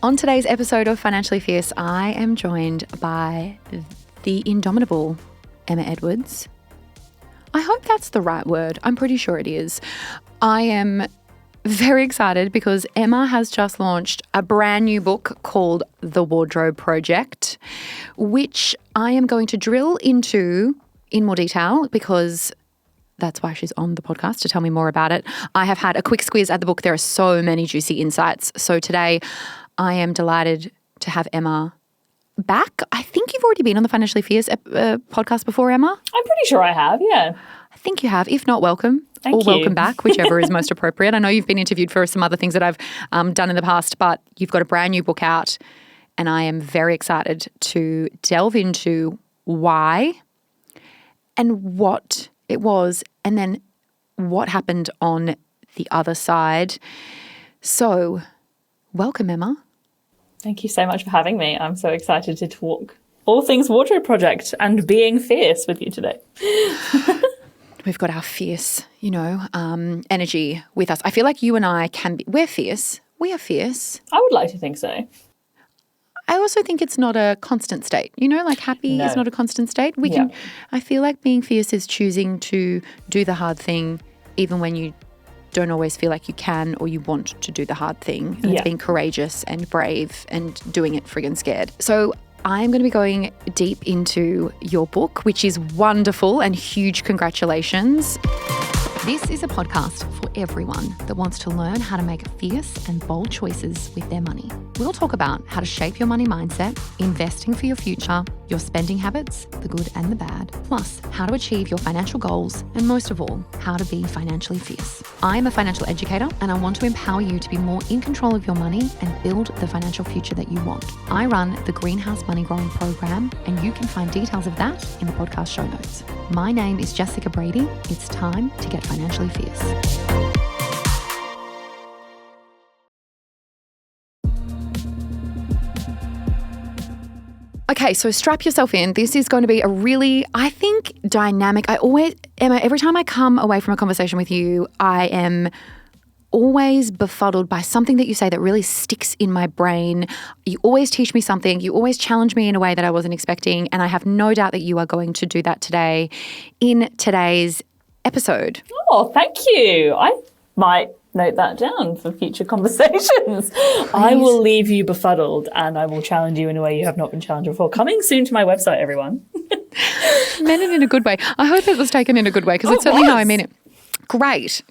On today's episode of Financially Fierce, I am joined by the indomitable Emma Edwards. I hope that's the right word. I'm pretty sure it is. I am very excited because Emma has just launched a brand new book called The Wardrobe Project, which I am going to drill into in more detail because that's why she's on the podcast, to tell me more about it. I have had a quick squeeze at the book. There are so many juicy insights. So today I am delighted to have Emma back. I think you've already been on the Financially Fierce podcast before, Emma. I'm pretty sure I have, yeah. I think you have. If not, welcome. Thank you. Welcome back, whichever is most appropriate. I know you've been interviewed for some other things that I've done in the past, but you've got a brand new book out and I am very excited to delve into why and what it was and then what happened on the other side. So, welcome, Emma. Thank you so much for having me. I'm so excited to talk all things Wardrobe Project and being fierce with you today. We've got our fierce, energy with us. I feel like you and I we're fierce. We are fierce. I would like to think so. I also think it's not a constant state, like happy is not a constant state. I feel like being fierce is choosing to do the hard thing even when you don't always feel like you can or you want to do the hard thing. And it's being courageous and brave and doing it friggin' scared. So I'm going to be going deep into your book, which is wonderful, and huge congratulations. This is a podcast for everyone that wants to learn how to make fierce and bold choices with their money. We'll talk about how to shape your money mindset, investing for your future, your spending habits, the good and the bad, plus how to achieve your financial goals, and most of all, how to be financially fierce. I'm a financial educator and I want to empower you to be more in control of your money and build the financial future that you want. I run the Greenhouse Money Growing Program and you can find details of that in the podcast show notes. My name is Jessica Brady. It's time to get financially fierce. Okay, so strap yourself in. This is going to be a really, I think, dynamic. Emma, every time I come away from a conversation with you, I am always befuddled by something that you say that really sticks in my brain. You always teach me something. You always challenge me in a way that I wasn't expecting. And I have no doubt that you are going to do that today in today's episode. Oh, thank you. I might note that down for future conversations. Please. I will leave you befuddled and I will challenge you in a way you have not been challenged before. Coming soon to my website, everyone. Meant it in a good way. I hope it was taken in a good way because it's certainly how I mean it. Great.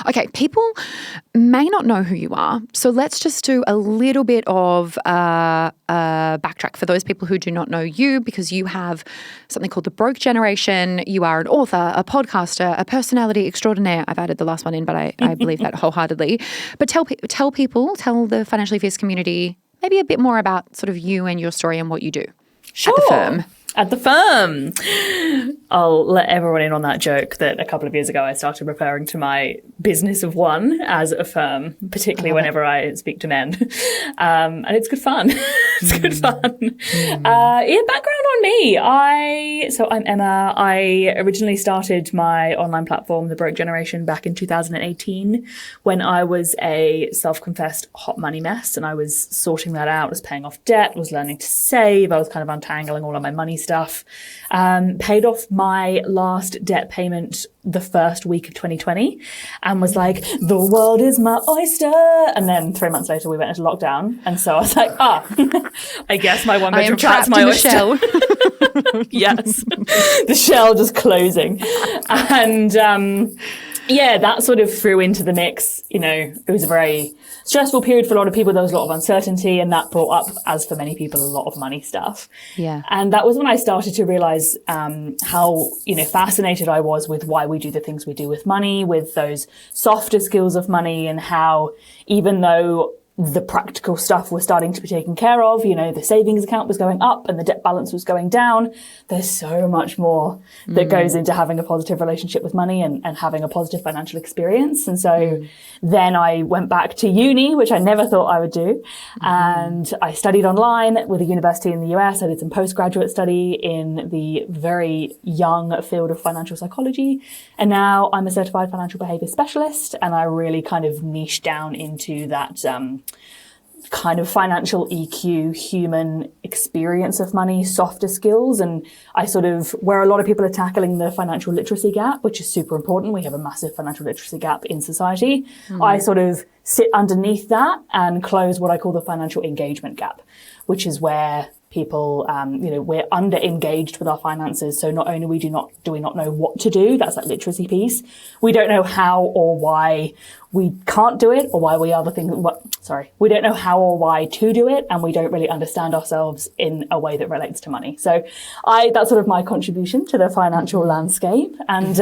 Okay, people may not know who you are, so let's just do a little bit of backtrack for those people who do not know you, because you have something called the Broke Generation. You are an author, a podcaster, a personality extraordinaire. I've added the last one in, but I believe that wholeheartedly. But tell the Financially Fierce community maybe a bit more about sort of you and your story and what you do at the firm. At the firm. I'll let everyone in on that joke that a couple of years ago I started referring to my business of one as a firm, particularly whenever I speak to men. And it's good fun. It's good fun. Background on me. I'm Emma. I originally started my online platform, The Broke Generation, back in 2018 when I was a self-confessed hot money mess and I was sorting that out, was paying off debt, was learning to save. I was kind of untangling all of my money stuff. Paid off my last debt payment the first week of 2020 and was like, the world is my oyster. And then 3 months later we went into lockdown. And so I was like, I guess my one bedroom flat's my oyster. Shell. Yes. The shell just closing. And that sort of threw into the mix. It was a very stressful period for a lot of people. There was a lot of uncertainty and that brought up, as for many people, a lot of money stuff. Yeah. And that was when I started to realize how, fascinated I was with why we do the things we do with money, with those softer skills of money, and how even though the practical stuff was starting to be taken care of, the savings account was going up and the debt balance was going down, there's so much more that goes into having a positive relationship with money and having a positive financial experience. And so then I went back to uni, which I never thought I would do. And I studied online with a university in the US. I did some postgraduate study in the very young field of financial psychology. And now I'm a certified financial behaviour specialist. And I really kind of niche down into that kind of financial EQ, human experience of money, softer skills. And I sort of, where a lot of people are tackling the financial literacy gap, which is super important. We have a massive financial literacy gap in society. I sort of sit underneath that and close what I call the financial engagement gap, which is where people, we're under engaged with our finances. So not only do we not know what to do, that's that literacy piece. We don't know how or why we can't do it, or why we are the thing. We don't know how or why to do it, and we don't really understand ourselves in a way that relates to money. So that's sort of my contribution to the financial landscape. And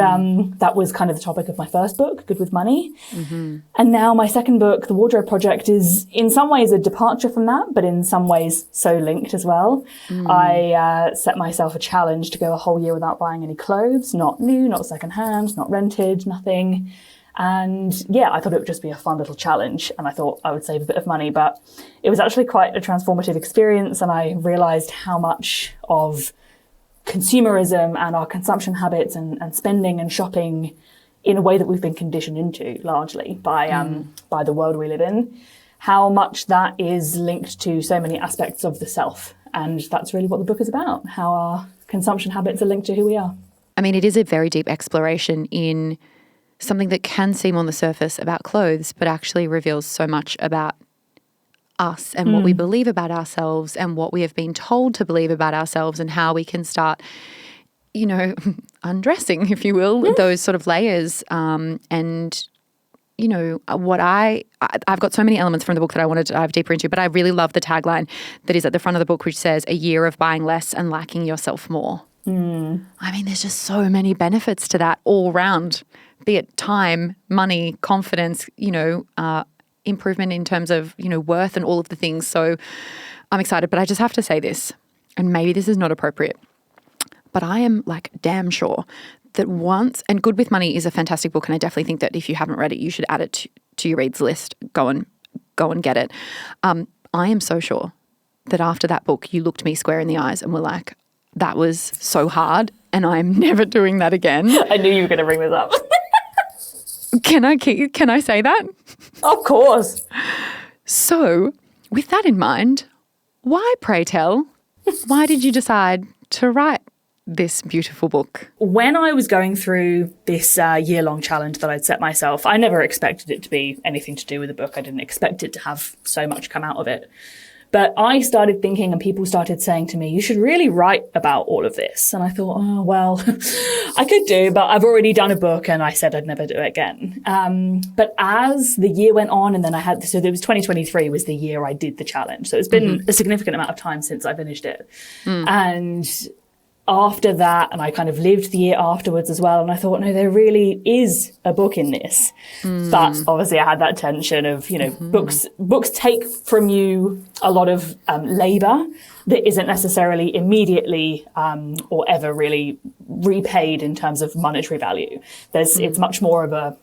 that was kind of the topic of my first book, Good with Money. And now my second book, The Wardrobe Project, is in some ways a departure from that, but in some ways so linked as well. I set myself a challenge to go a whole year without buying any clothes, not new, not secondhand, not rented, nothing. And yeah, I thought it would just be a fun little challenge, and I thought I would save a bit of money, but it was actually quite a transformative experience. And I realized how much of consumerism and our consumption habits and spending and shopping in a way that we've been conditioned into largely by the world we live in, how much that is linked to so many aspects of the self. And that's really what the book is about, how our consumption habits are linked to who we are. I mean, it is a very deep exploration in something that can seem on the surface about clothes, but actually reveals so much about us and what we believe about ourselves and what we have been told to believe about ourselves, and how we can start, undressing, if you will, those sort of layers. And, what I've got so many elements from the book that I wanted to dive deeper into, but I really love the tagline that is at the front of the book, which says, "A year of buying less and lacking yourself more." I mean, there's just so many benefits to that all round, be it time, money, confidence, improvement in terms of, worth and all of the things. So I'm excited, but I just have to say this, and maybe this is not appropriate, but I am damn sure that and Good with Money is a fantastic book. And I definitely think that if you haven't read it, you should add it to your reads list. Go and get it. I am so sure that after that book, you looked me square in the eyes and were like, that was so hard and I'm never doing that again. I knew you were going to bring this up. Can I say that? Of course. So, with that in mind, why, pray tell, why did you decide to write this beautiful book? When I was going through this year-long challenge that I'd set myself, I never expected it to be anything to do with a book. I didn't expect it to have so much come out of it. But I started thinking, and people started saying to me, you should really write about all of this. And I thought, oh, well, I could do, but I've already done a book and I said I'd never do it again. But as the year went on, and then so there was 2023 was the year I did the challenge. So it's been a significant amount of time since I finished it. And after that, and I kind of lived the year afterwards as well, and I thought, no, there really is a book in this. But obviously I had that tension of, books take from you a lot of labour that isn't necessarily immediately or ever really repaid in terms of monetary value. It's much more of a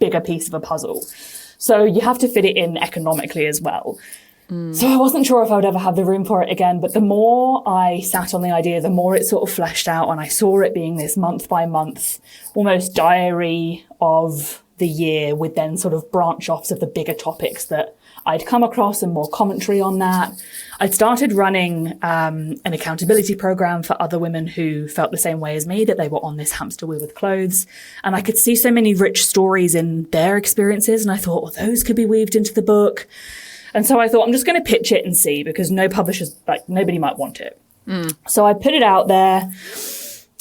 bigger piece of a puzzle. So you have to fit it in economically as well. So I wasn't sure if I would ever have the room for it again, but the more I sat on the idea, the more it sort of fleshed out, and I saw it being this month by month, almost diary of the year, with then sort of branch offs of the bigger topics that I'd come across and more commentary on that. I'd started running an accountability program for other women who felt the same way as me, that they were on this hamster wheel with clothes. And I could see so many rich stories in their experiences, and I thought, well, those could be weaved into the book. And so I thought, I'm just going to pitch it and see, because no publishers, nobody might want it. So I put it out there,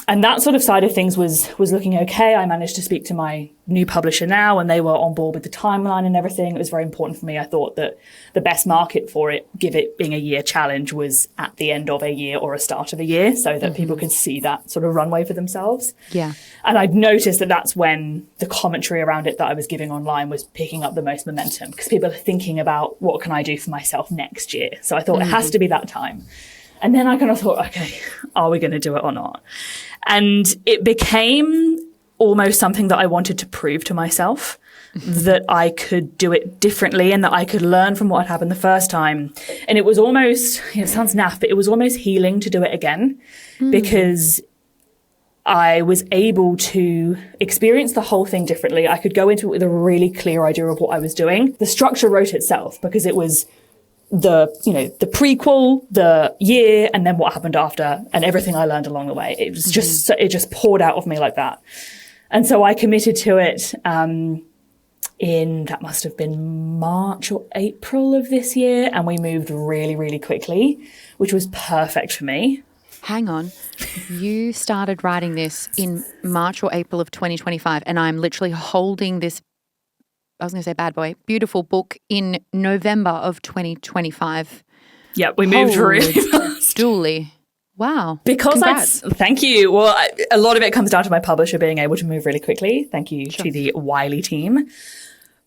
and that sort of side of things was looking okay. I managed to speak to my new publisher now, and they were on board with the timeline and everything. It was very important for me. I thought that the best market for it, give it being a year challenge, was at the end of a year or a start of a year, so that people could see that sort of runway for themselves. Yeah. And I'd noticed that that's when the commentary around it that I was giving online was picking up the most momentum, because people are thinking about, what can I do for myself next year? So I thought it has to be that time. And then I kind of thought, okay, are we going to do it or not? And it became almost something that I wanted to prove to myself, that I could do it differently and that I could learn from what had happened the first time. And it was almost, it sounds naff, but it was almost healing to do it again, because I was able to experience the whole thing differently. I could go into it with a really clear idea of what I was doing. The structure wrote itself, because it was the prequel, the year, and then what happened after, and everything I learned along the way. It was just, it just poured out of me like that. And so I committed to it that must have been March or April of this year, and we moved really, really quickly, which was perfect for me. Hang on. You started writing this in March or April of 2025, and I'm literally holding this, I was going to say bad boy, beautiful book in November of 2025. Yeah, we moved really fast. Duly. Wow. Because thank you. Well, a lot of it comes down to my publisher being able to move really quickly. Thank you to the Wiley team.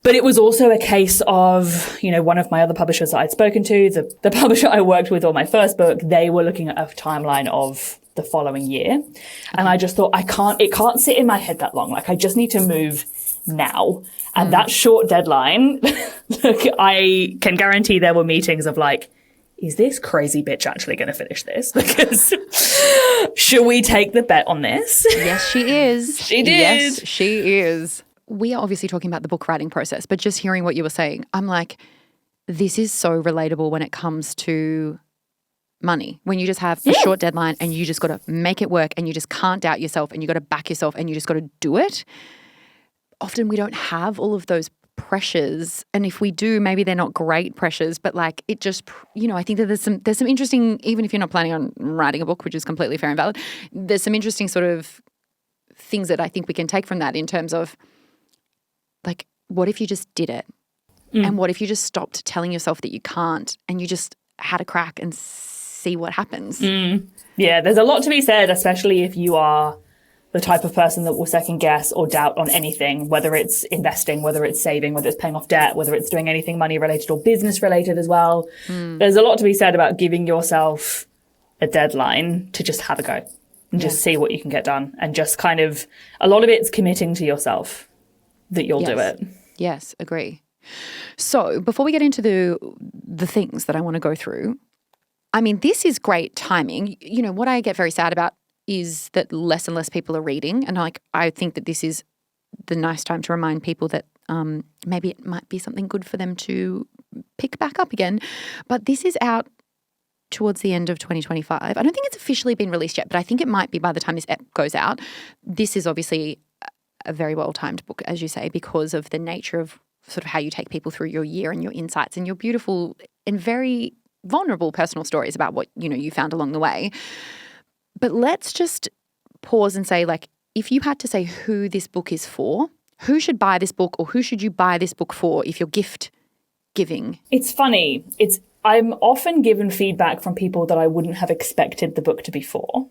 But it was also a case of, one of my other publishers that I'd spoken to, the publisher I worked with on my first book, they were looking at a timeline of the following year. Okay. And I just thought, it can't sit in my head that long. Like, I just need to move now. And that short deadline, look, I can guarantee there were meetings of like, is this crazy bitch actually going to finish this? Because should we take the bet on this? Yes, she is. She did. Yes, she is. We are obviously talking about the book writing process, but just hearing what you were saying, I'm like, this is so relatable when it comes to money. When you just have a short deadline and you just got to make it work and you just can't doubt yourself and you got to back yourself and you just got to do it. Often we don't have all of those pressures, and if we do, maybe they're not great pressures, but like it just, I think that there's some interesting, even if you're not planning on writing a book, which is completely fair and valid, there's some interesting sort of things that I think we can take from that in terms of like, what if you just did it? And what if you just stopped telling yourself that you can't and you just had a crack and see what happens? Yeah, there's a lot to be said, especially if you are the type of person that will second guess or doubt on anything, whether it's investing, whether it's saving, whether it's paying off debt, whether it's doing anything money related or business related as well. There's a lot to be said about giving yourself a deadline to just have a go and just see what you can get done. And just kind of, a lot of it's committing to yourself that you'll do it. Yes, agree. So before we get into the things that I want to go through, I mean, this is great timing. What I get very sad about is that less and less people are reading. And I think that this is the nice time to remind people that maybe it might be something good for them to pick back up again. But this is out towards the end of 2025. I don't think it's officially been released yet, but I think it might be by the time this goes out. This is obviously a very well-timed book, as you say, because of the nature of sort of how you take people through your year and your insights and your beautiful and very vulnerable personal stories about what, you found along the way. But let's just pause and say, like, if you had to say who this book is for, who should buy this book, or who should you buy this book for if you're gift giving? It's funny. I'm often given feedback from people that I wouldn't have expected the book to be for.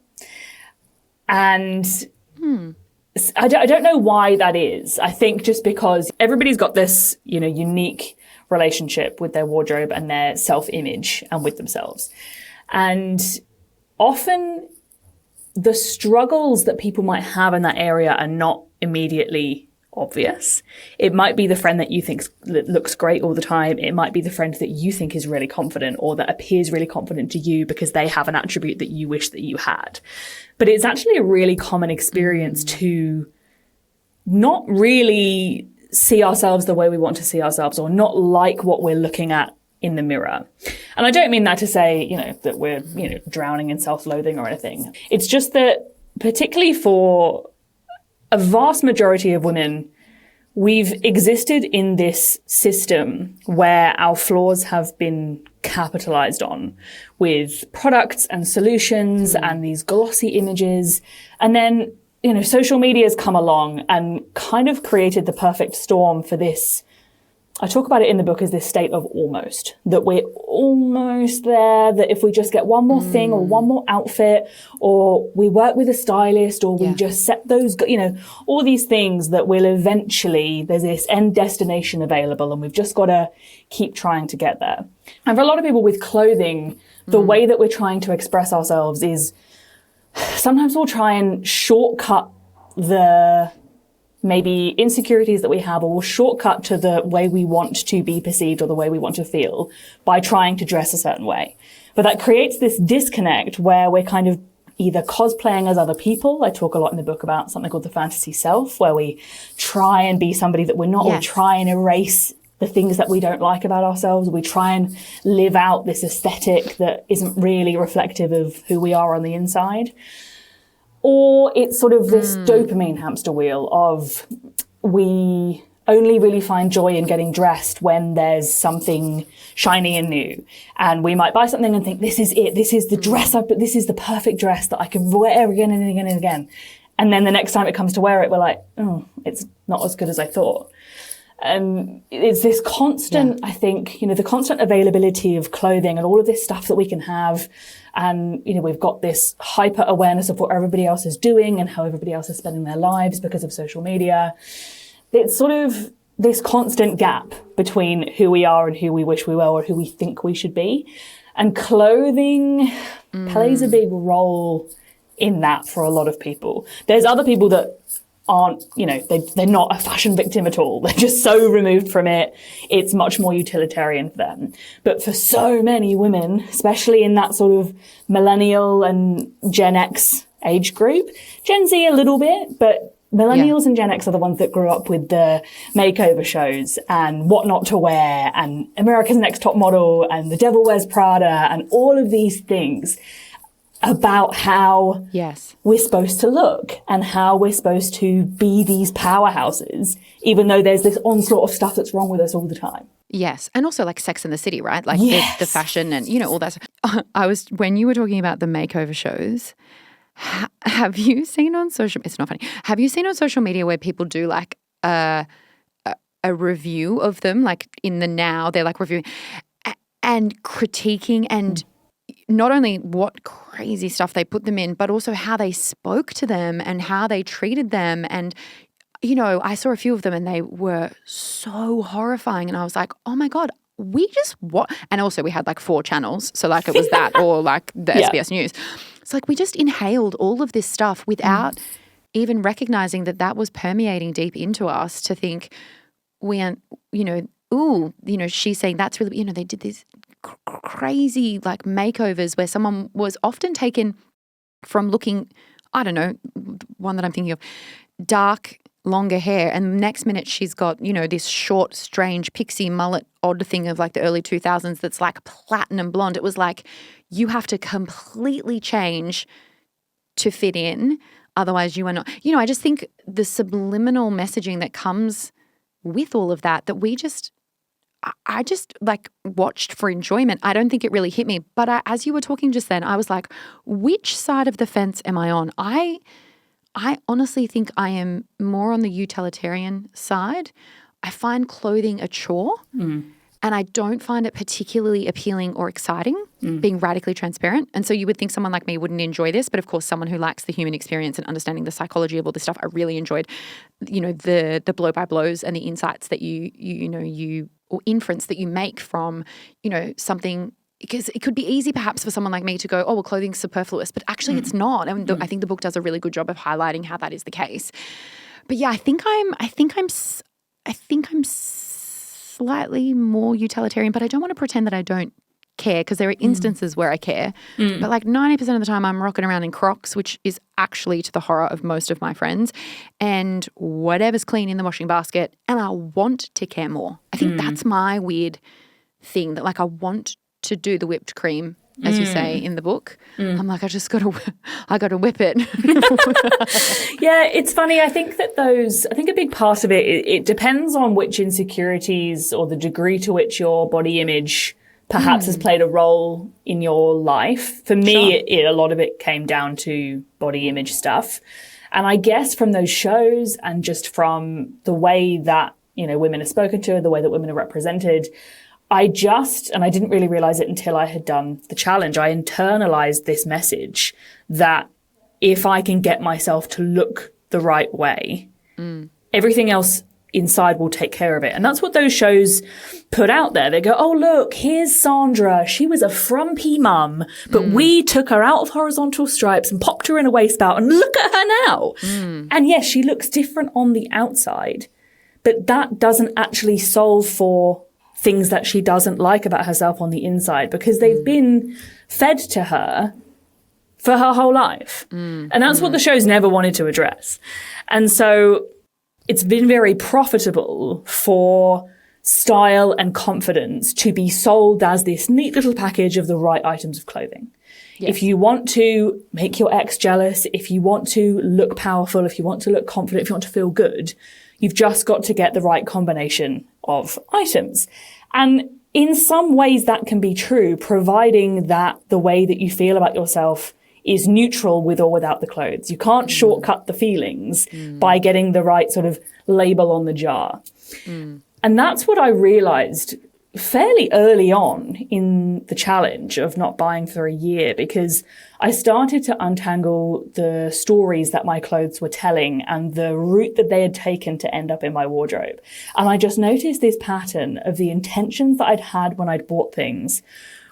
And I don't know why that is. I think just because everybody's got this, unique relationship with their wardrobe and their self-image and with themselves. And often the struggles that people might have in that area are not immediately obvious. It might be the friend that you think looks great all the time. It might be the friend that you think is really confident or that appears really confident to you because they have an attribute that you wish that you had. But it's actually a really common experience to not really see ourselves the way we want to see ourselves, or not like what we're looking at in the mirror. And I don't mean that to say, that we're, drowning in self-loathing or anything. It's just that particularly for a vast majority of women, we've existed in this system where our flaws have been capitalized on with products and solutions and these glossy images. And then, social media has come along and kind of created the perfect storm for this. I talk about it in the book as this state of almost, that we're almost there, that if we just get one more thing or one more outfit, or we work with a stylist, or we just set those, all these things that will eventually, there's this end destination available and we've just got to keep trying to get there. And for a lot of people with clothing, the way that we're trying to express ourselves is sometimes we'll try and shortcut the maybe insecurities that we have, or we'll shortcut to the way we want to be perceived or the way we want to feel by trying to dress a certain way. But that creates this disconnect where we're kind of either cosplaying as other people. I talk a lot in the book about something called the fantasy self, where we try and be somebody that we're not, or try and erase the things that we don't like about ourselves. We try and live out this aesthetic that isn't really reflective of who we are on the inside. Or it's sort of this dopamine hamster wheel of we only really find joy in getting dressed when there's something shiny and new. And we might buy something and think, this is it. This is the dress this is the perfect dress that I can wear again and again and again. And then the next time it comes to wear it, we're like, oh, it's not as good as I thought. It's this constant, I think, the constant availability of clothing and all of this stuff that we can have. And, we've got this hyper awareness of what everybody else is doing and how everybody else is spending their lives because of social media. It's sort of this constant gap between who we are and who we wish we were or who we think we should be. And clothing plays a big role in that for a lot of people. There's other people that aren't, they're not a fashion victim at all. They're just so removed from it. It's much more utilitarian for them. But for so many women, especially in that sort of millennial and Gen X age group, Gen Z a little bit, but millennials and Gen X are the ones that grew up with the makeover shows and what not to wear and America's Next Top Model and The Devil Wears Prada and all of these things about how we're supposed to look and how we're supposed to be these powerhouses, even though there's this onslaught of stuff that's wrong with us all the time. Yes. And also like Sex and the City, right? Like the fashion and, all that. When you were talking about the makeover shows, have you seen on social, it's not funny, have you seen on social media where people do like a review of them, like in the now, they're like reviewing and critiquing and not only what crazy stuff they put them in, but also how they spoke to them and how they treated them. And, I saw a few of them and they were so horrifying. And I was like, oh my God, we just what? And also we had like 4 channels. So like it was that or like the SBS News. It's like we just inhaled all of this stuff without even recognizing that was permeating deep into us to think we aren't, she's saying that's really, they did these crazy like makeovers where someone was often taken from looking, I don't know, one that I'm thinking of, dark, longer hair, and the next minute she's got, this short, strange pixie mullet odd thing of like the early 2000s that's like platinum blonde. It was like you have to completely change to fit in, otherwise you are not. I just think the subliminal messaging that comes with all of that I just like watched for enjoyment. I don't think it really hit me. But as you were talking just then, I was like, which side of the fence am I on? I honestly think I am more on the utilitarian side. I find clothing a chore and I don't find it particularly appealing or exciting, being radically transparent. And so you would think someone like me wouldn't enjoy this, but of course someone who lacks the human experience and understanding the psychology of all this stuff, I really enjoyed, the blow by blows and the insights that you or inference that you make from, something, because it could be easy perhaps for someone like me to go, oh, well, clothing's superfluous, but actually it's not. And I think the book does a really good job of highlighting how that is the case. But yeah, I think I'm slightly more utilitarian, but I don't want to pretend that I don't care, because there are instances where I care. But like 90% of the time I'm rocking around in Crocs, which is actually to the horror of most of my friends, and whatever's clean in the washing basket, and I want to care more. I think that's my weird thing, that like I want to do the whipped cream, as you say in the book. I'm like, I got to whip it. Yeah, it's funny. I think a big part of it depends on which insecurities or the degree to which your body image perhaps has played a role in your life. For me, a lot of it came down to body image stuff. And I guess from those shows and just from the way that, women are spoken to, the way that women are represented, and I didn't really realize it until I had done the challenge, I internalized this message that if I can get myself to look the right way, everything else inside will take care of it. And that's what those shows put out there. They go, oh, look, here's Sandra. She was a frumpy mum, but we took her out of horizontal stripes and popped her in a waist belt, and look at her now. And yes, she looks different on the outside, but that doesn't actually solve for things that she doesn't like about herself on the inside, because they've been fed to her for her whole life. And that's what the show's never wanted to address. And so it's been very profitable for style and confidence to be sold as this neat little package of the right items of clothing. Yes. If you want to make your ex jealous, if you want to look powerful, if you want to look confident, if you want to feel good, you've just got to get the right combination of items. And in some ways that can be true, providing that the way that you feel about yourself is neutral with or without the clothes. You can't shortcut the feelings by getting the right sort of label on the jar. And that's what I realized fairly early on in the challenge of not buying for a year, because I started to untangle the stories that my clothes were telling and the route that they had taken to end up in my wardrobe. And I just noticed this pattern of the intentions that I'd had when I'd bought things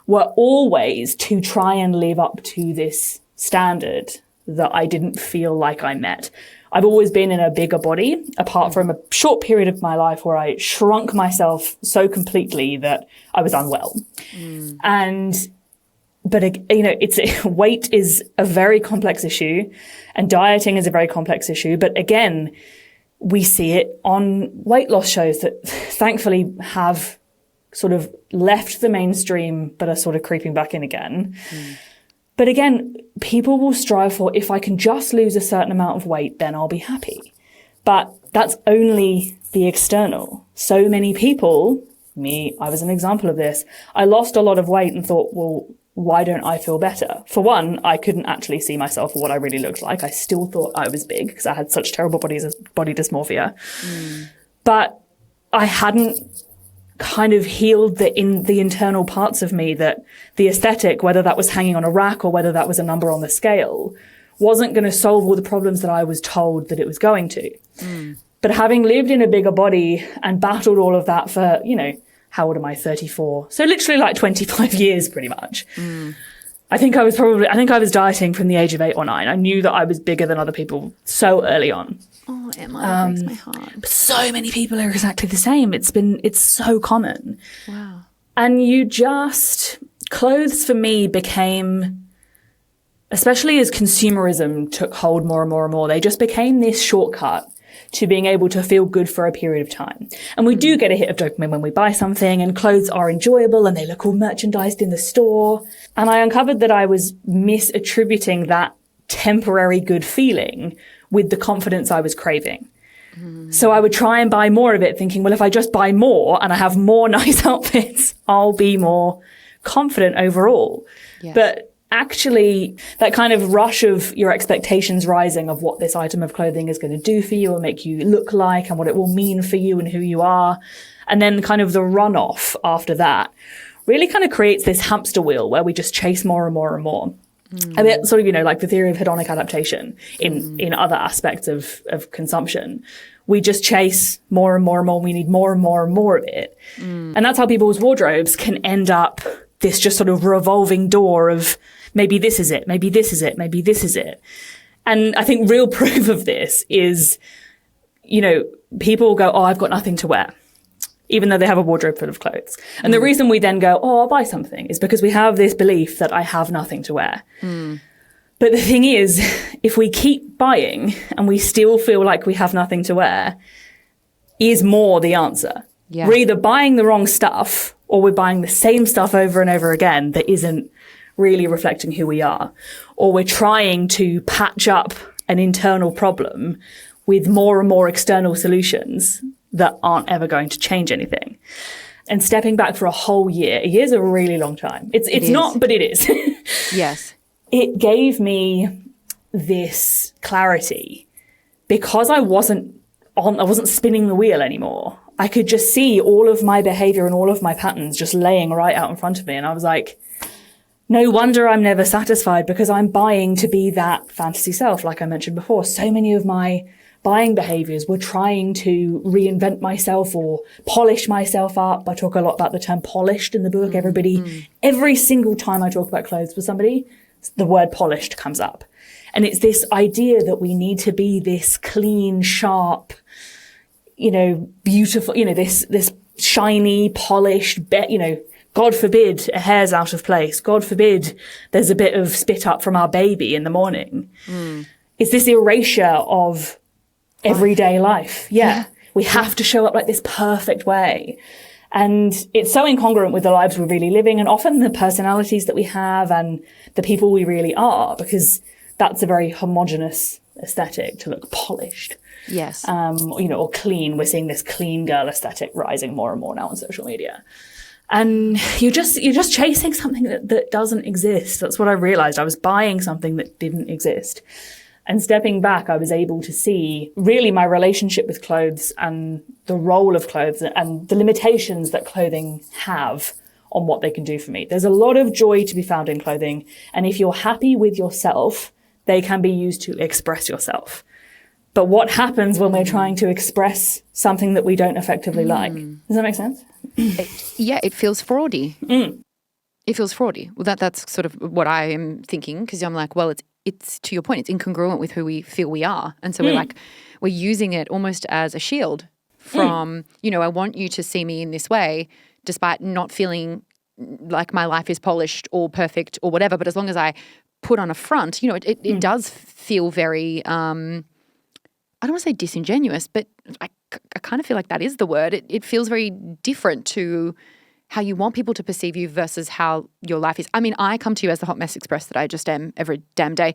were always to try and live up to this standard that I didn't feel like I met. I've always been in a bigger body, apart from a short period of my life where I shrunk myself so completely that I was unwell. But you know, weight is a very complex issue, and dieting is a very complex issue. But again, we see it on weight loss shows that thankfully have sort of left the mainstream, but are sort of creeping back in again. But again, people will strive for, if I can just lose a certain amount of weight, then I'll be happy. But that's only the external. So many people, me, I was an example of this. I lost a lot of weight and thought, well, why don't I feel better? For one, I couldn't actually see myself for what I really looked like. I still thought I was big because I had such terrible body dysmorphia. But I hadn't kind of healed the internal parts of me, that the aesthetic, whether that was hanging on a rack or whether that was a number on the scale, wasn't going to solve all the problems that I was told that it was going to. But having lived in a bigger body and battled all of that for, you know, how old am I? 34. So literally like 25 years pretty much. I think I was dieting from the age of 8 or 9. I knew that I was bigger than other people so early on. Oh, Emma, that breaks my heart. But so many people are exactly the same. It's so common. Wow. And clothes for me became, especially as consumerism took hold more and more and more, they just became this shortcut to being able to feel good for a period of time. And we do get a hit of dopamine when we buy something, and clothes are enjoyable and they look all merchandised in the store. And I uncovered that I was misattributing that temporary good feeling with the confidence I was craving. So I would try and buy more of it, thinking, well, if I just buy more and I have more nice outfits, I'll be more confident overall. Yes. But actually, that kind of rush of your expectations rising of what this item of clothing is going to do for you and make you look like, and what it will mean for you and who you are, and then kind of the runoff after that really kind of creates this hamster wheel where we just chase more and more and more. A bit sort of, you know, like the theory of hedonic adaptation in other aspects of consumption. We just chase more and more and more. We need more and more and more of it. And that's how people's wardrobes can end up this just sort of revolving door of maybe this is it, maybe this is it, maybe this is it. And I think real proof of this is, you know, people go, oh, I've got nothing to wear, even though they have a wardrobe full of clothes. And the reason we then go, oh, I'll buy something, is because we have this belief that I have nothing to wear. But the thing is, if we keep buying and we still feel like we have nothing to wear, is more the answer. Yeah. We're either buying the wrong stuff or we're buying the same stuff over and over again that isn't really reflecting who we are. Or we're trying to patch up an internal problem with more and more external solutions that aren't ever going to change anything. And stepping back for a whole year, a year's a really long time. It's not, but it is. Yes. It gave me this clarity because I wasn't spinning the wheel anymore. I could just see all of my behavior and all of my patterns just laying right out in front of me. And I was like, no wonder I'm never satisfied, because I'm buying to be that fantasy self. Like I mentioned before, so many of my buying behaviors were trying to reinvent myself or polish myself up. I talk a lot about the term polished in the book. Every single time I talk about clothes with somebody, the word polished comes up. And it's this idea that we need to be this clean, sharp, you know, beautiful, you know, this shiny, polished, you know, God forbid a hair's out of place. God forbid there's a bit of spit up from our baby in the morning. It's this erasure of everyday life. Yeah. We have to show up like this perfect way. And it's so incongruent with the lives we're really living and often the personalities that we have and the people we really are, because that's a very homogenous aesthetic to look polished. Yes. Or clean. We're seeing this clean girl aesthetic rising more and more now on social media. And you're just chasing something that doesn't exist. That's what I realized. I was buying something that didn't exist. And stepping back, I was able to see really my relationship with clothes and the role of clothes and the limitations that clothing have on what they can do for me. There's a lot of joy to be found in clothing. And if you're happy with yourself, they can be used to express yourself. But what happens when we're trying to express something that we don't effectively like? Does that make sense? It feels fraudy. It feels fraudy. Well, that's sort of what I am thinking, because I'm like, well, it's to your point, it's incongruent with who we feel we are. And so we're using it almost as a shield from, I want you to see me in this way, despite not feeling like my life is polished or perfect or whatever. But as long as I put on a front, it does feel very, I don't want to say disingenuous, but I kind of feel like that is the word. It feels very different to how you want people to perceive you versus how your life is. I mean, I come to you as the hot mess express that I just am every damn day.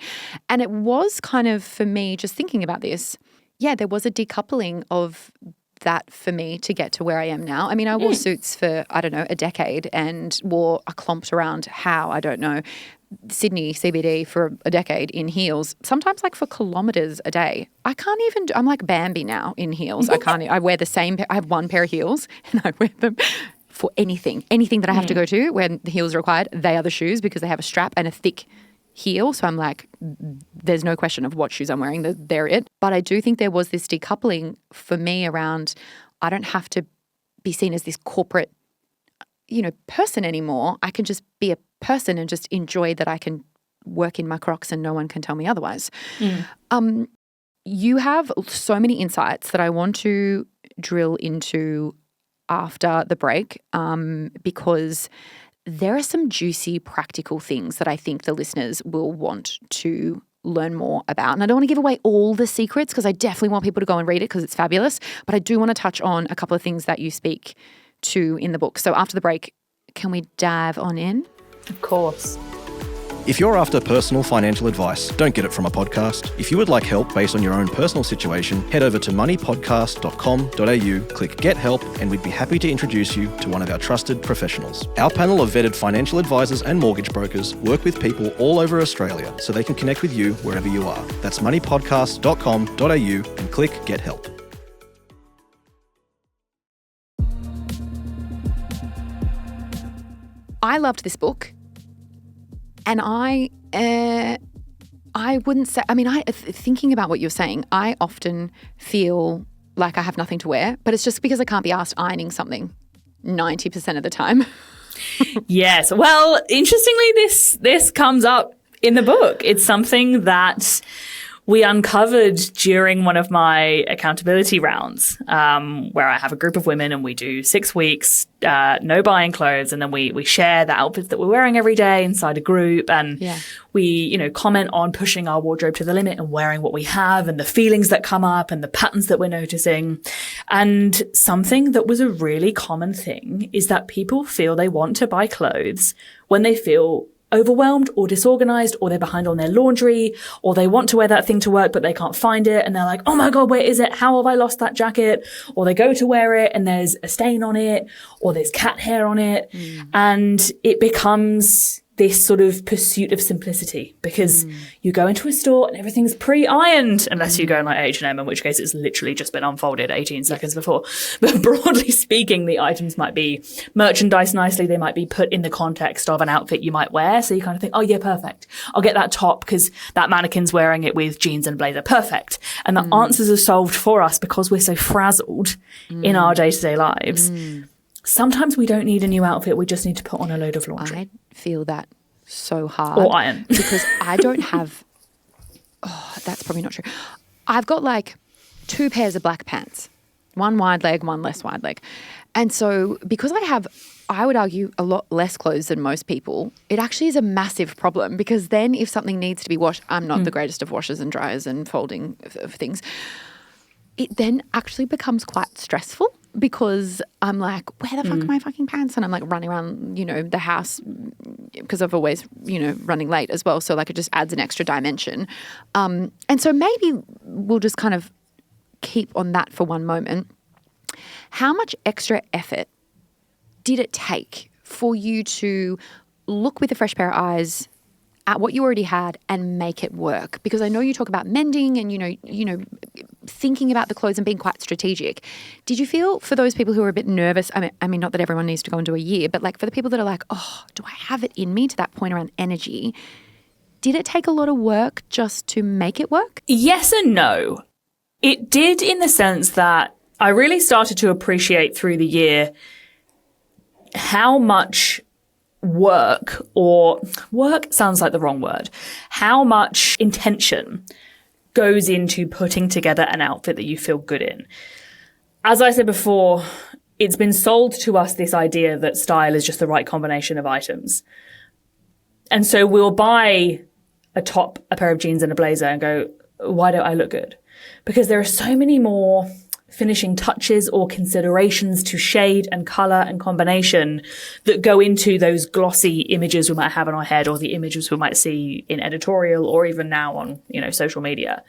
And it was kind of, for me, just thinking about this, there was a decoupling of that for me to get to where I am now. I mean, I wore suits for, I don't know, a decade and wore a clomped around Sydney CBD for a decade in heels, sometimes like for kilometres a day. I'm like Bambi now in heels. I wear the same, I have one pair of heels and I wear them for anything that I have to go to when the heels are required. They are the shoes because they have a strap and a thick heel. So I'm like, there's no question of what shoes I'm wearing. They're it. But I do think there was this decoupling for me around, I don't have to be seen as this corporate, person anymore. I can just be a person and just enjoy that I can work in my Crocs and no one can tell me otherwise. You have so many insights that I want to drill into after the break, because there are some juicy practical things that I think the listeners will want to learn more about. And I don't want to give away all the secrets because I definitely want people to go and read it because it's fabulous. But I do want to touch on a couple of things that you speak to in the book. So after the break, can we dive on in? Of course. If you're after personal financial advice, don't get it from a podcast. If you would like help based on your own personal situation, head over to moneypodcast.com.au, click Get Help, and we'd be happy to introduce you to one of our trusted professionals. Our panel of vetted financial advisors and mortgage brokers work with people all over Australia so they can connect with you wherever you are. That's moneypodcast.com.au and click Get Help. I loved this book. And I wouldn't say, thinking about what you're saying, I often feel like I have nothing to wear, but it's just because I can't be asked ironing something 90% of the time. Yes. Well, interestingly, this comes up in the book. It's something that we uncovered during one of my accountability rounds, where I have a group of women and we do 6 weeks, no buying clothes. And then we share the outfits that we're wearing every day inside a group. And we, comment on pushing our wardrobe to the limit and wearing what we have and the feelings that come up and the patterns that we're noticing. And something that was a really common thing is that people feel they want to buy clothes when they feel overwhelmed or disorganized, or they're behind on their laundry, or they want to wear that thing to work but they can't find it and they're like, oh my God, where is it? How have I lost that jacket? Or they go to wear it and there's a stain on it or there's cat hair on it. And it becomes this sort of pursuit of simplicity because you go into a store and everything's pre-ironed, unless you go in like H&M, in which case it's literally just been unfolded 18 seconds before. But broadly speaking, the items might be merchandised nicely. They might be put in the context of an outfit you might wear. So you kind of think, oh yeah, perfect. I'll get that top because that mannequin's wearing it with jeans and a blazer. Perfect. And the answers are solved for us because we're so frazzled in our day-to-day lives. Sometimes we don't need a new outfit. We just need to put on a load of laundry. I feel that so hard. Or iron. Because I don't have, that's probably not true. I've got like 2 pairs of black pants, one wide leg, one less wide leg. And so because I have, I would argue, a lot less clothes than most people, it actually is a massive problem because then if something needs to be washed, I'm not the greatest of washers and dryers and folding of things. it then actually becomes quite stressful because I'm like, where the fuck are my fucking pants? And I'm like running around, the house because I've always, running late as well. So like it just adds an extra dimension. And so maybe we'll just kind of keep on that for one moment. How much extra effort did it take for you to look with a fresh pair of eyes at what you already had and make it work? Because I know you talk about mending and, thinking about the clothes and being quite strategic. Did you feel for those people who are a bit nervous, I mean, not that everyone needs to go and do a year, but like for the people that are like, oh, do I have it in me, to that point around energy? Did it take a lot of work just to make it work? Yes and no. It did, in the sense that I really started to appreciate through the year how much work sounds like the wrong word, how much intention goes into putting together an outfit that you feel good in. As I said before, it's been sold to us this idea that style is just the right combination of items. And so we'll buy a top, a pair of jeans and a blazer and go, why don't I look good? Because there are so many more finishing touches or considerations to shade and colour and combination that go into those glossy images we might have in our head, or the images we might see in editorial, or even now on, social media.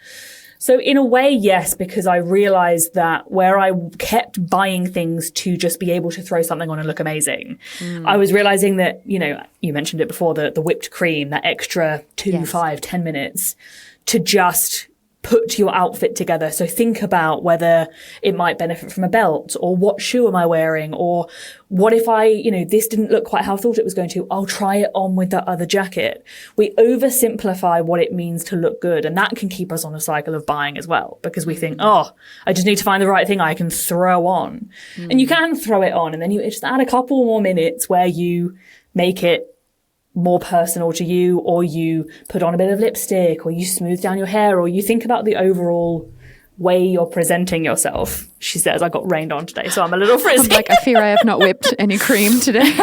So in a way, yes, because I realised that where I kept buying things to just be able to throw something on and look amazing, I was realising that, you mentioned it before, the whipped cream, that extra 5, 10 minutes to just put your outfit together. So think about whether it might benefit from a belt, or what shoe am I wearing, or what if this didn't look quite how I thought it was going to. I'll try it on with that other jacket. We oversimplify what it means to look good, and that can keep us on a cycle of buying as well, because we think, I just need to find the right thing I can throw on. And you can throw it on, and then you just add a couple more minutes where you make it more personal to you, or you put on a bit of lipstick, or you smooth down your hair, or you think about the overall way you're presenting yourself. She says, I got rained on today, so I'm a little frizzy. I'm like, I fear I have not whipped any cream today.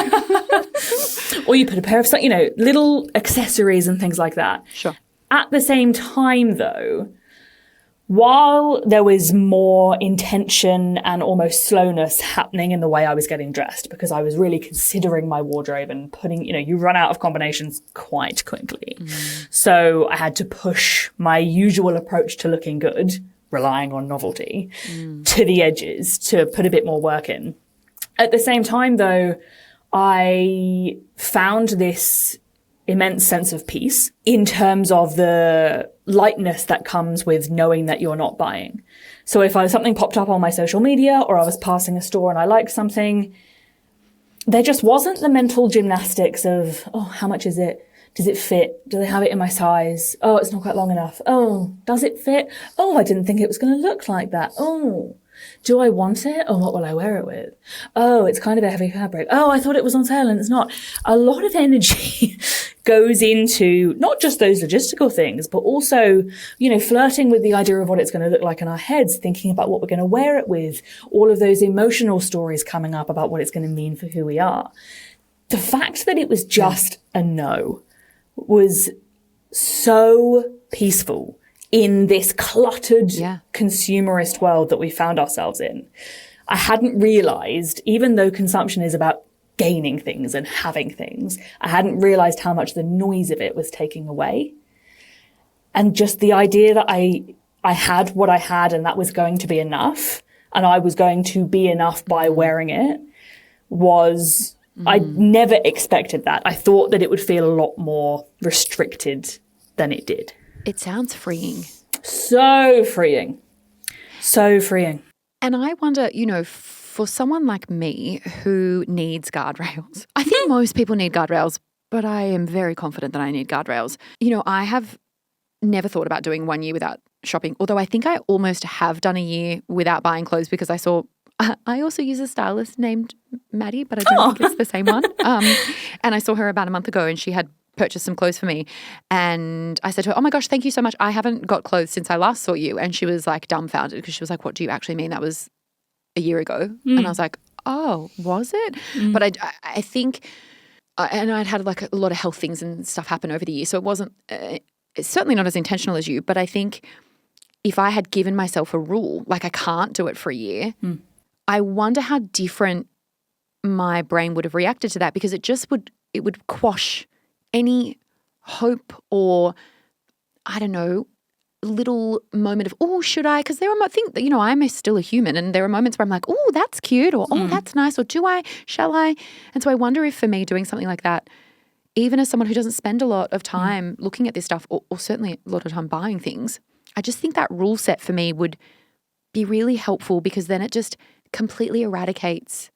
Or you put a pair of, little accessories and things like that. Sure. At the same time, though, while there was more intention and almost slowness happening in the way I was getting dressed, because I was really considering my wardrobe and putting, you run out of combinations quite quickly. So I had to push my usual approach to looking good, relying on novelty, to the edges to put a bit more work in. At the same time, though, I found this immense sense of peace in terms of the lightness that comes with knowing that you're not buying. So if something popped up on my social media, or I was passing a store and I liked something, there just wasn't the mental gymnastics of, how much is it? Does it fit? Do they have it in my size? Oh, it's not quite long enough. Oh, does it fit? Oh, I didn't think it was going to look like that. Oh, do I want it? Oh, what will I wear it with? Oh, it's kind of a heavy fabric. Oh, I thought it was on sale and it's not. A lot of energy goes into not just those logistical things, but also, flirting with the idea of what it's going to look like in our heads, thinking about what we're going to wear it with, all of those emotional stories coming up about what it's going to mean for who we are. The fact that it was just a no was so peaceful in this cluttered consumerist world that we found ourselves in. I hadn't realized, even though consumption is about gaining things and having things, I hadn't realized how much the noise of it was taking away. And just the idea that I had what I had and that was going to be enough, and I was going to be enough by wearing it, was, I never expected that. I thought that it would feel a lot more restricted than it did. It sounds freeing. So freeing. So freeing. And I wonder, for someone like me who needs guardrails, I think most people need guardrails, but I am very confident that I need guardrails. I have never thought about doing 1 year without shopping, although I think I almost have done a year without buying clothes, because I also use a stylist named Maddie, but I don't think it's the same one. And I saw her about a month ago and she had purchased some clothes for me. And I said to her, oh my gosh, thank you so much. I haven't got clothes since I last saw you. And she was like dumbfounded, because she was like, what do you actually mean? That was a year ago. And I was like, oh, was it? But I think, and I'd had like a lot of health things and stuff happen over the years. So it wasn't, it's certainly not as intentional as you, but I think if I had given myself a rule, like I can't do it for a year, I wonder how different my brain would have reacted to that, because it would quash any hope or, I don't know, little moment of, oh, should I? Because I think that, I'm still a human, and there are moments where I'm like, oh, that's cute, or oh, that's nice, or shall I? And so I wonder if for me doing something like that, even as someone who doesn't spend a lot of time looking at this stuff, or certainly a lot of time buying things, I just think that rule set for me would be really helpful, because then it just completely eradicates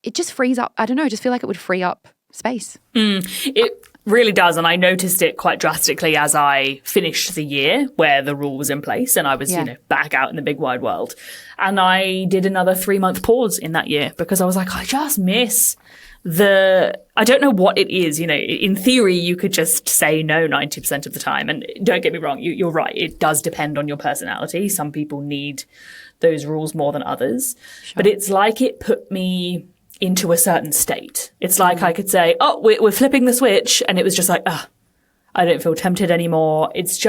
it just frees up, I don't know, I just feel like it would free up space. It really does, and I noticed it quite drastically as I finished the year where the rule was in place and I was, back out in the big wide world. And I did another 3-month pause in that year because I was like, I just miss I don't know what it is. In theory, you could just say no 90% of the time. And don't get me wrong, you're right. It does depend on your personality. Some people need those rules more than others. Sure. But it's like it put me into a certain state. It's like I could say, oh, we're flipping the switch. And it was just like, I don't feel tempted anymore. It's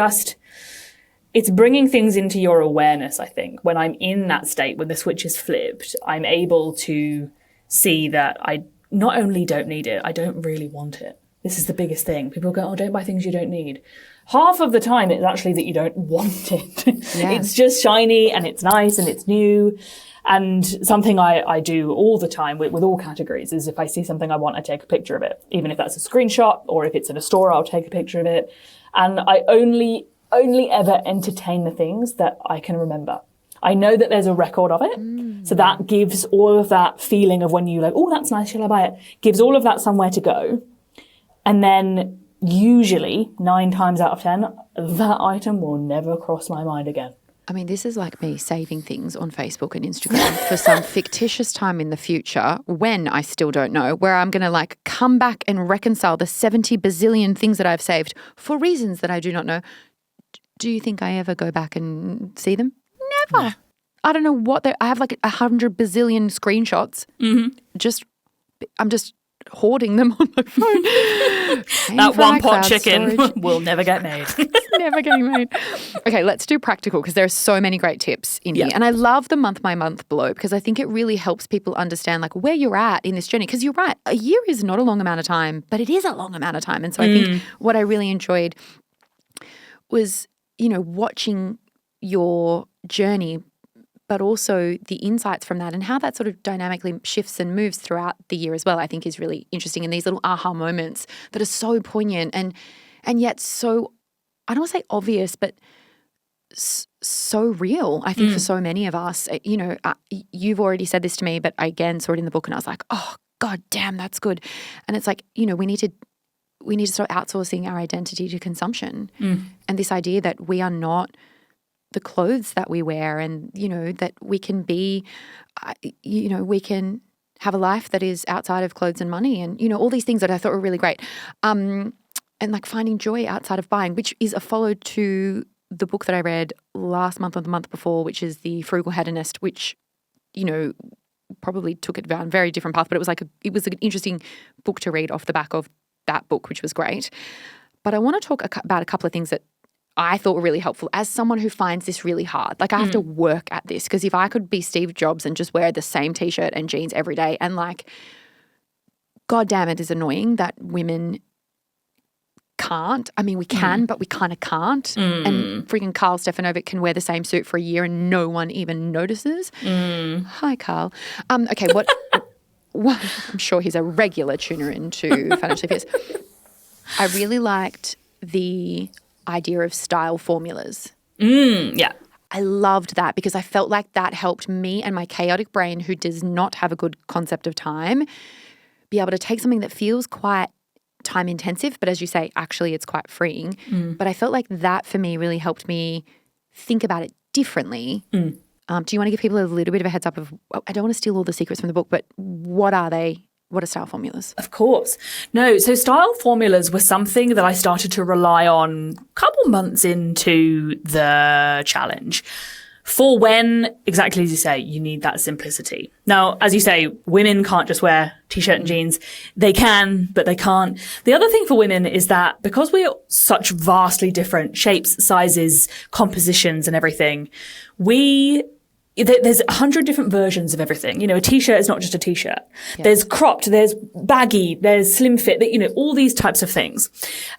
bringing things into your awareness, I think. When I'm in that state, when the switch is flipped, I'm able to see that I not only don't need it, I don't really want it. This is the biggest thing. People go, oh, don't buy things you don't need. Half of the time, it's actually that you don't want it. Yeah. It's just shiny and it's nice and it's new. And something I do all the time with all categories is if I see something I want, I take a picture of it. Even if that's a screenshot, or if it's in a store, I'll take a picture of it. And I only ever entertain the things that I can remember. I know that there's a record of it. So that gives all of that feeling of when you like, oh, that's nice, shall I buy it? Gives all of that somewhere to go. And then usually 9 times out of 10, that item will never cross my mind again. I mean, this is like me saving things on Facebook and Instagram for some fictitious time in the future, when I still don't know, where I'm going to like come back and reconcile the 70 bazillion things that I've saved for reasons that I do not know. Do you think I ever go back and see them? Never. No. I don't know what I have like 100 bazillion screenshots. I'm just hoarding them on my phone. That one pot chicken will never get made. It's never getting made. Okay, let's do practical, because there are so many great tips in here. And I love the month by month blow, because I think it really helps people understand like where you're at in this journey. Because you're right, a year is not a long amount of time, but it is a long amount of time. And so I think what I really enjoyed was, watching your journey, but also the insights from that and how that sort of dynamically shifts and moves throughout the year as well, I think is really interesting. And these little aha moments that are so poignant and yet so, I don't want to say obvious, but so real, I think, for so many of us. You've already said this to me, but I again saw it in the book and I was like, oh, God damn, that's good. And it's like, we need to start outsourcing our identity to consumption. And this idea that we are not the clothes that we wear, and, that we can be, we can have a life that is outside of clothes and money, and, all these things that I thought were really great. And like finding joy outside of buying, which is a follow to the book that I read last month or the month before, which is The Frugal Hedonist, which, probably took it down a very different path, but it was an interesting book to read off the back of that book, which was great. But I want to talk about a couple of things that I thought were really helpful as someone who finds this really hard. Like I have to work at this, because if I could be Steve Jobs and just wear the same T-shirt and jeans every day, and like, God damn, it is annoying that women can't. I mean, we can, but we kind of can't. And freaking Carl Stefanovic can wear the same suit for a year and no one even notices. Hi, Carl. Okay, what I'm sure he's a regular tuner into Financially Fierce. I really liked the idea of style formulas. Yeah. I loved that, because I felt like that helped me and my chaotic brain, who does not have a good concept of time, be able to take something that feels quite time intensive, but as you say, actually it's quite freeing. But I felt like that for me really helped me think about it differently. Do you want to give people a little bit of a heads up of, I don't want to steal all the secrets from the book, but what are they? What are style formulas? Of course. No, so style formulas were something that I started to rely on a couple months into the challenge. for when, exactly as you say, you need that simplicity. Now, as you say, women can't just wear t-shirt and jeans. They can, but they can't. The other thing for women is that because we're such vastly different shapes, sizes, compositions and everything, there's 100 different versions of everything. You know, a t-shirt is not just a t-shirt. Yeah. There's cropped, there's baggy, there's slim fit, you know, all these types of things.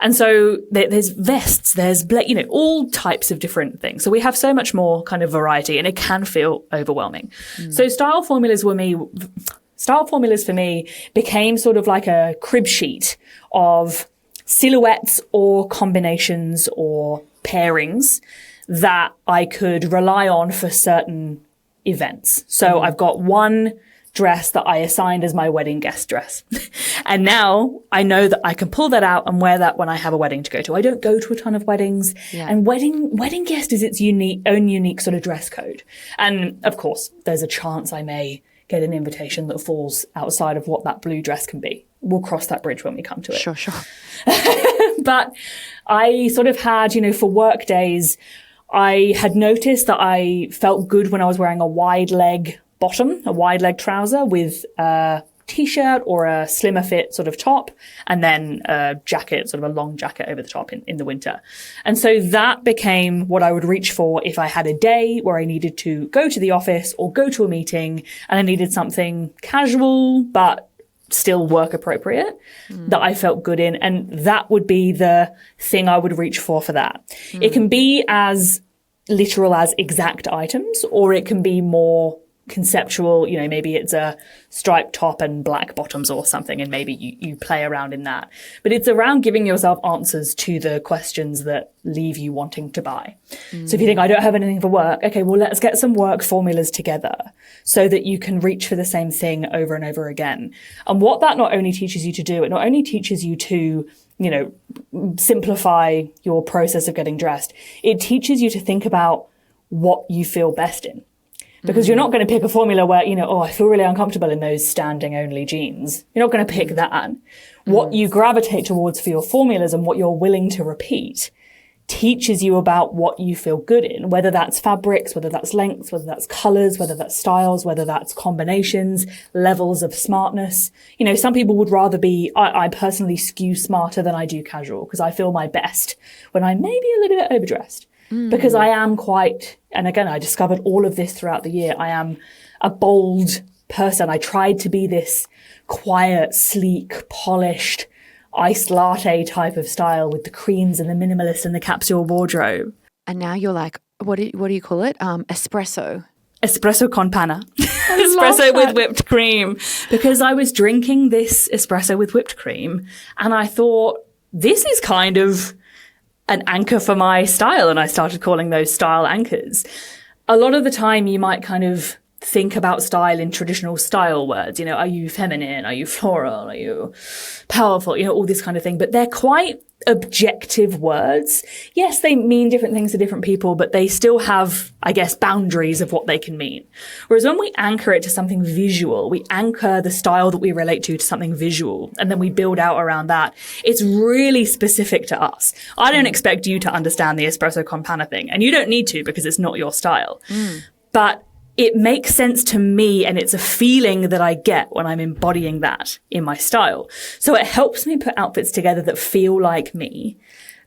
And so there's vests, there's, you know, all types of different things. So we have so much more kind of variety, and it can feel overwhelming. So style formulas for me became sort of like a crib sheet of silhouettes or combinations or pairings that I could rely on for certain events. So I've got one dress that I assigned as my wedding guest dress. And now I know that I can pull that out and wear that when I have a wedding to go to. I don't go to a ton of weddings. Yeah. And wedding guest is its own unique sort of dress code. And of course, there's a chance I may get an invitation that falls outside of what that blue dress can be. We'll cross that bridge when we come to it. Sure. But I sort of had, you know, for work days, I had noticed that I felt good when I was wearing a wide leg bottom, a wide leg trouser with a t-shirt or a slimmer fit sort of top, and then a jacket, sort of a long jacket over the top in the winter. And so that became what I would reach for if I had a day where I needed to go to the office or go to a meeting and I needed something casual but still work appropriate that I felt good in. And that would be the thing I would reach for that. It can be as literal as exact items, or it can be more conceptual, you know, maybe it's a striped top and black bottoms or something, and maybe you play around in that. But it's around giving yourself answers to the questions that leave you wanting to buy. So if you think, I don't have anything for work, okay, well, let's get some work formulas together so that you can reach for the same thing over and over again. And what that not only teaches you to do, it not only teaches you to, you know, simplify your process of getting dressed, it teaches you to think about what you feel best in. Because you're not going to pick a formula where, you know, oh, I feel really uncomfortable in those standing only jeans. You're not going to pick that. What you gravitate towards for your formulas and what you're willing to repeat teaches you about what you feel good in, whether that's fabrics, whether that's lengths, whether that's colors, whether that's styles, whether that's combinations, levels of smartness. You know, some people would rather be, I personally skew smarter than I do casual because I feel my best when I'm maybe a little bit overdressed. Because I am quite, and again, I discovered all of this throughout the year. I am a bold person. I tried to be this quiet, sleek, polished, iced latte type of style with the creams and the minimalist and the capsule wardrobe. And now you're like, what do you call it? Espresso. Espresso con panna. Espresso with whipped cream. Because I was drinking this espresso with whipped cream and I thought, this is kind of an anchor for my style. And I started calling those style anchors. A lot of the time you might kind of think about style in traditional style words. You know, are you feminine? Are you floral? Are you powerful? You know, all this kind of thing. But they're quite objective words. Yes, they mean different things to different people, but they still have, I guess, boundaries of what they can mean. Whereas when we anchor it to something visual, we anchor the style that we relate to something visual, and then we build out around that. It's really specific to us. I don't expect you to understand the espresso con panna thing, and you don't need to because it's not your style. But it makes sense to me, and it's a feeling that I get when I'm embodying that in my style. So it helps me put outfits together that feel like me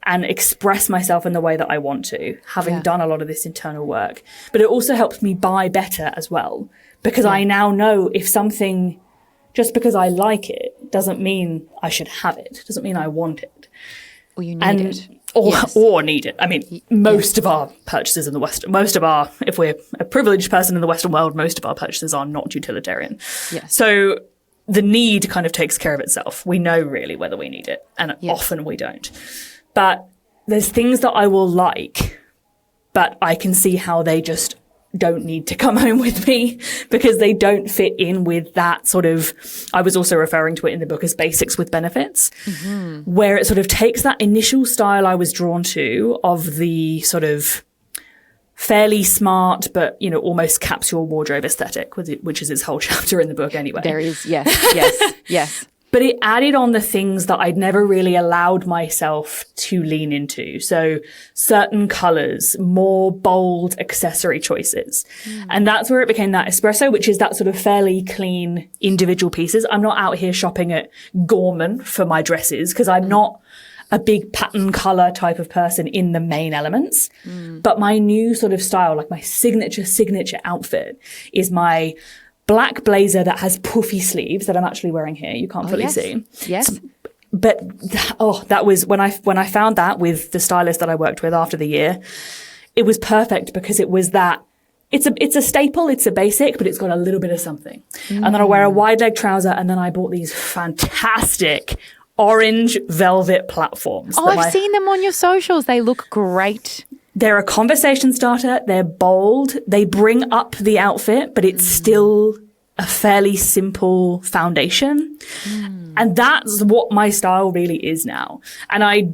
and express myself in the way that I want to, having done a lot of this internal work. But it also helps me buy better as well, because I now know if something, just because I like it, doesn't mean I should have it, doesn't mean I want it. Or you need it. Or need it. I mean, most of our purchases in the West, if we're a privileged person in the Western world, most of our purchases are not utilitarian. Yes. So the need kind of takes care of itself. We know really whether we need it, and often we don't. But there's things that I will like, but I can see how they just don't need to come home with me because they don't fit in with that sort of, I was also referring to it in the book as basics with benefits, where it sort of takes that initial style I was drawn to of the sort of fairly smart, but, you know, almost capsule wardrobe aesthetic, which is its whole chapter in the book anyway. There is, yes. but it added on the things that I'd never really allowed myself to lean into. So certain colors, more bold accessory choices. And that's where it became that espresso, which is that sort of fairly clean individual pieces. I'm not out here shopping at Gorman for my dresses because I'm not a big pattern color type of person in the main elements. But my new sort of style, like my signature outfit is my black blazer that has puffy sleeves that I'm actually wearing here. You can't fully see. Yes. But that was when I found that with the stylist that I worked with after the year, it was perfect because it was that it's a staple, it's a basic, but it's got a little bit of something. And then I wear a wide leg trouser, and then I bought these fantastic orange velvet platforms. Oh, I've seen them on your socials. They look great. They're a conversation starter. They're bold. They bring up the outfit, but it's still a fairly simple foundation. And that's what my style really is now. And I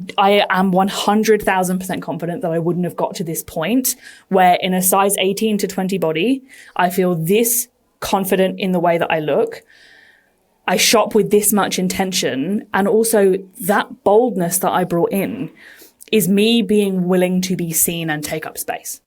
am 100,000% confident that I wouldn't have got to this point where in a size 18 to 20 body, I feel this confident in the way that I look. I shop with this much intention, and also that boldness that I brought in is me being willing to be seen and take up space.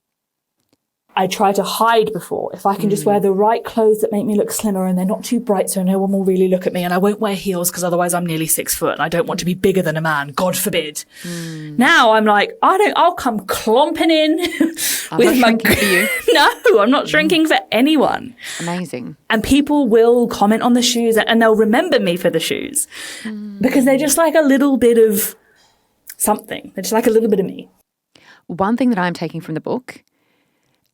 I try to hide before. If I can just wear the right clothes that make me look slimmer and they're not too bright so no one will really look at me, and I won't wear heels because otherwise I'm nearly 6 foot and I don't want to be bigger than a man, God forbid. Now I'm like, I'll come clomping in with my for you. No, I'm not shrinking for anyone. Amazing. And people will comment on the shoes and they'll remember me for the shoes because they're just like a little bit of something. They're just like a little bit of me. One thing that I'm taking from the book,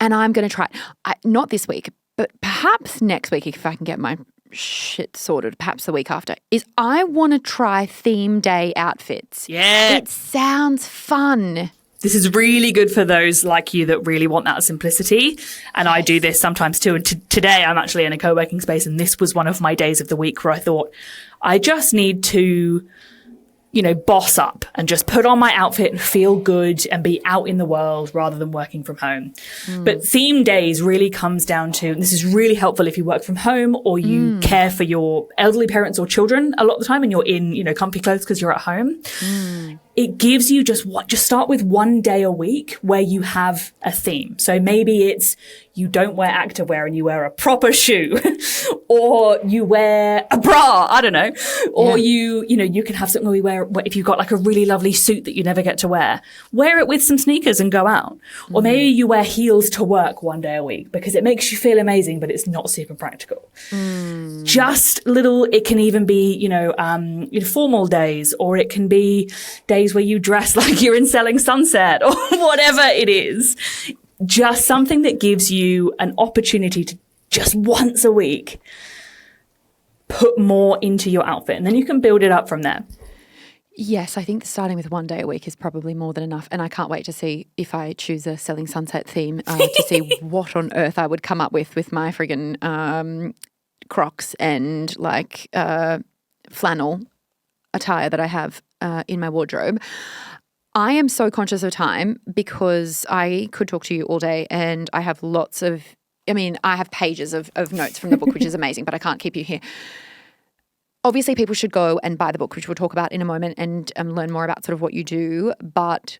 and I'm going to try it, not this week, but perhaps next week if I can get my shit sorted, perhaps the week after, is I want to try theme day outfits. Yeah. It sounds fun. This is really good for those like you that really want that simplicity. And I do this sometimes too. And today I'm actually in a co-working space, and this was one of my days of the week where I thought, I just need to, boss up and just put on my outfit and feel good and be out in the world rather than working from home. But theme days really comes down to, and this is really helpful if you work from home or you care for your elderly parents or children a lot of the time and you're in, comfy clothes because you're at home. It gives you just start with one day a week where you have a theme. So maybe it's you don't wear activewear and you wear a proper shoe or you wear a bra, I don't know. Or you can have something where you wear, if you've got like a really lovely suit that you never get to wear it with some sneakers and go out. Or maybe you wear heels to work one day a week because it makes you feel amazing, but it's not super practical. Just little, it can even be, formal days, or it can be days where you dress like you're in Selling Sunset or whatever it is. Just something that gives you an opportunity to just once a week put more into your outfit, and then you can build it up from there. Yes, I think starting with one day a week is probably more than enough. And I can't wait to see if I choose a Selling Sunset theme to see what on earth I would come up with my friggin' Crocs and like flannel attire that I have in my wardrobe. I am so conscious of time because I could talk to you all day, and I have I have pages of notes from the book, which is amazing, but I can't keep you here. Obviously, people should go and buy the book, which we'll talk about in a moment, and learn more about sort of what you do. But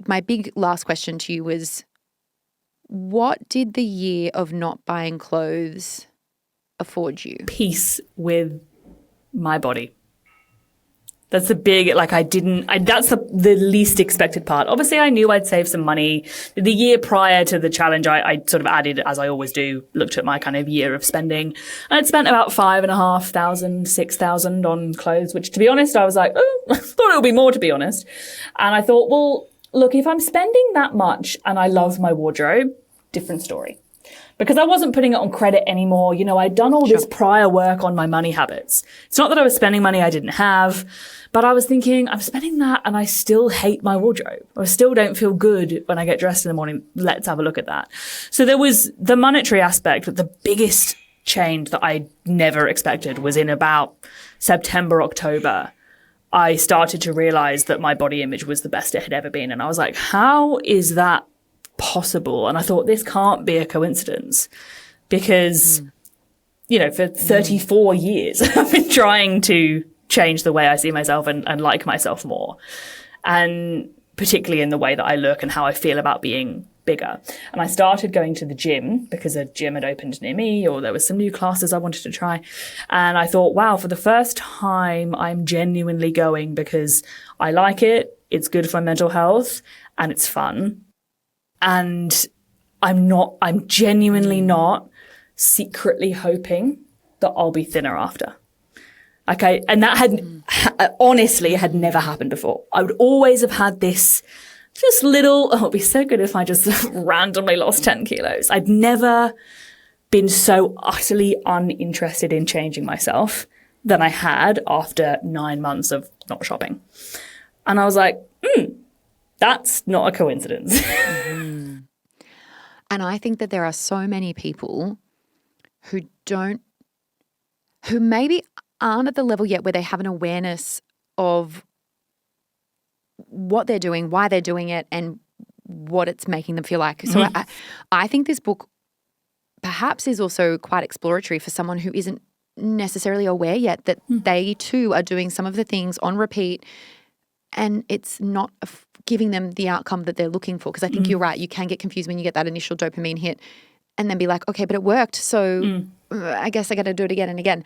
my big last question to you was, what did the year of not buying clothes afford you? Peace with my body. That's the big, that's the least expected part. Obviously, I knew I'd save some money. The year prior to the challenge, I sort of added, as I always do, looked at my kind of year of spending. I'd spent about 5,500, 6,000 on clothes, which to be honest, I was like, I thought it would be more, to be honest. And I thought, well, look, if I'm spending that much and I love my wardrobe, different story. Because I wasn't putting it on credit anymore. I'd done all this prior work on my money habits. It's not that I was spending money I didn't have, but I was thinking, I'm spending that and I still hate my wardrobe. I still don't feel good when I get dressed in the morning. Let's have a look at that. So there was the monetary aspect, but the biggest change that I never expected was in about September, October. I started to realize that my body image was the best it had ever been. And I was like, how is that possible? And I thought, this can't be a coincidence, because for 34 years, I've been trying to change the way I see myself and like myself more. And particularly in the way that I look and how I feel about being bigger. And I started going to the gym because a gym had opened near me, or there was some new classes I wanted to try. And I thought, wow, for the first time, I'm genuinely going because I like it. It's good for my mental health and it's fun. And I'm genuinely not secretly hoping that I'll be thinner after. Okay. And that honestly had never happened before. I would always have had this just little, it'd be so good if I just randomly lost 10 kilos. I'd never been so utterly uninterested in changing myself than I had after 9 months of not shopping. And I was like, that's not a coincidence. And I think that there are so many people who maybe aren't at the level yet where they have an awareness of what they're doing, why they're doing it, and what it's making them feel like. So I think this book perhaps is also quite exploratory for someone who isn't necessarily aware yet that they too are doing some of the things on repeat and it's not giving them the outcome that they're looking for. Because I think you're right. You can get confused when you get that initial dopamine hit and then be like, okay, but it worked. So I guess I got to do it again and again.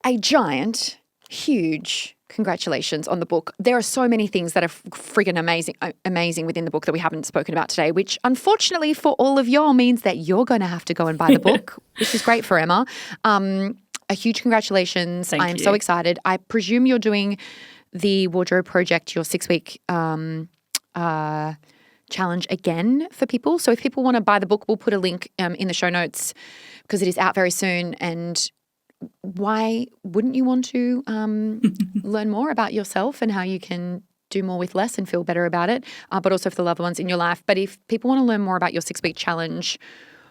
A giant, huge congratulations on the book. There are so many things that are friggin' amazing within the book that we haven't spoken about today, which unfortunately for all of y'all means that you're going to have to go and buy the book, which is great for Emma. A huge congratulations. I am so excited. I presume you're doing the Wardrobe Project, your 6-week challenge again for people. So if people want to buy the book, we'll put a link in the show notes because it is out very soon. And why wouldn't you want to learn more about yourself and how you can do more with less and feel better about it, but also for the loved ones in your life. But if people want to learn more about your 6-week challenge,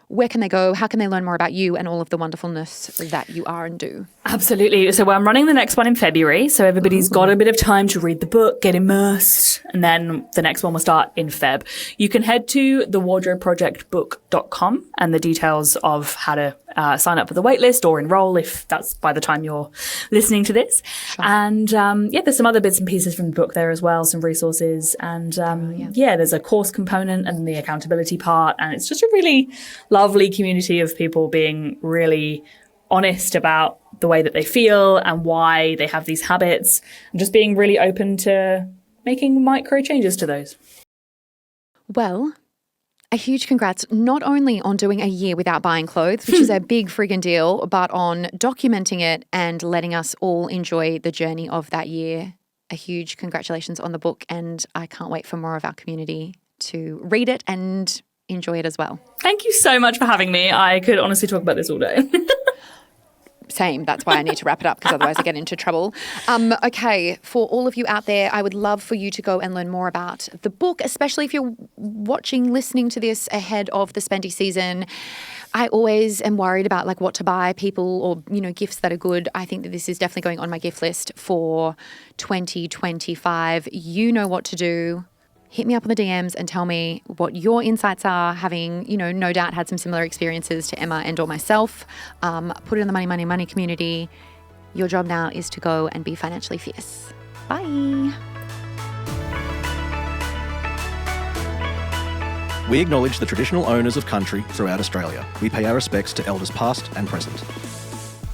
where can they go? How can they learn more about you and all of the wonderfulness that you are and do? Absolutely. So I'm running the next one in February. So everybody's got a bit of time to read the book, get immersed, and then the next one will start in Feb. You can head to thewardrobeprojectbook.com and the details of how to sign up for the waitlist or enroll if that's by the time you're listening to this. Sure. And there's some other bits and pieces from the book there as well, some resources. And there's a course component and the accountability part. And it's just a really lovely community of people being really honest about the way that they feel and why they have these habits and just being really open to making micro changes to those. Well, a huge congrats not only on doing a year without buying clothes, which is a big friggin' deal, but on documenting it and letting us all enjoy the journey of that year. A huge congratulations on the book, and I can't wait for more of our community to read it and enjoy it as well. Thank you so much for having me. I could honestly talk about this all day. Same. That's why I need to wrap it up because otherwise I get into trouble. Okay, for all of you out there, I would love for you to go and learn more about the book, especially if you're listening to this ahead of the spendy season. I always am worried about like what to buy people or, gifts that are good. I think that this is definitely going on my gift list for 2025. You know what to do. Hit me up on the DMs and tell me what your insights are, having, no doubt had some similar experiences to Emma and or myself. Put it in the Money, Money, Money community. Your job now is to go and be financially fierce. Bye. We acknowledge the traditional owners of country throughout Australia. We pay our respects to elders past and present.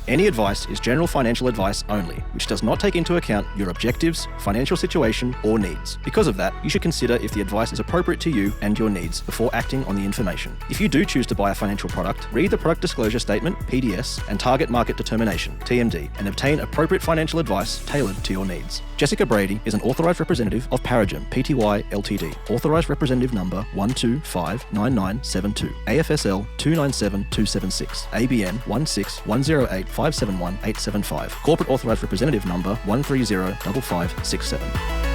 Any advice is general financial advice only, which does not take into account your objectives, financial situation, or needs. Because of that, you should consider if the advice is appropriate to you and your needs before acting on the information. If you do choose to buy a financial product, read the Product Disclosure Statement, PDS, and Target Market Determination, TMD, and obtain appropriate financial advice tailored to your needs. Jessica Brady is an Authorised Representative of Paragem Pty Ltd, Authorised Representative Number 1259972, AFSL 297276, ABN 16108571875, Corporate Authorised Representative Number 1305567.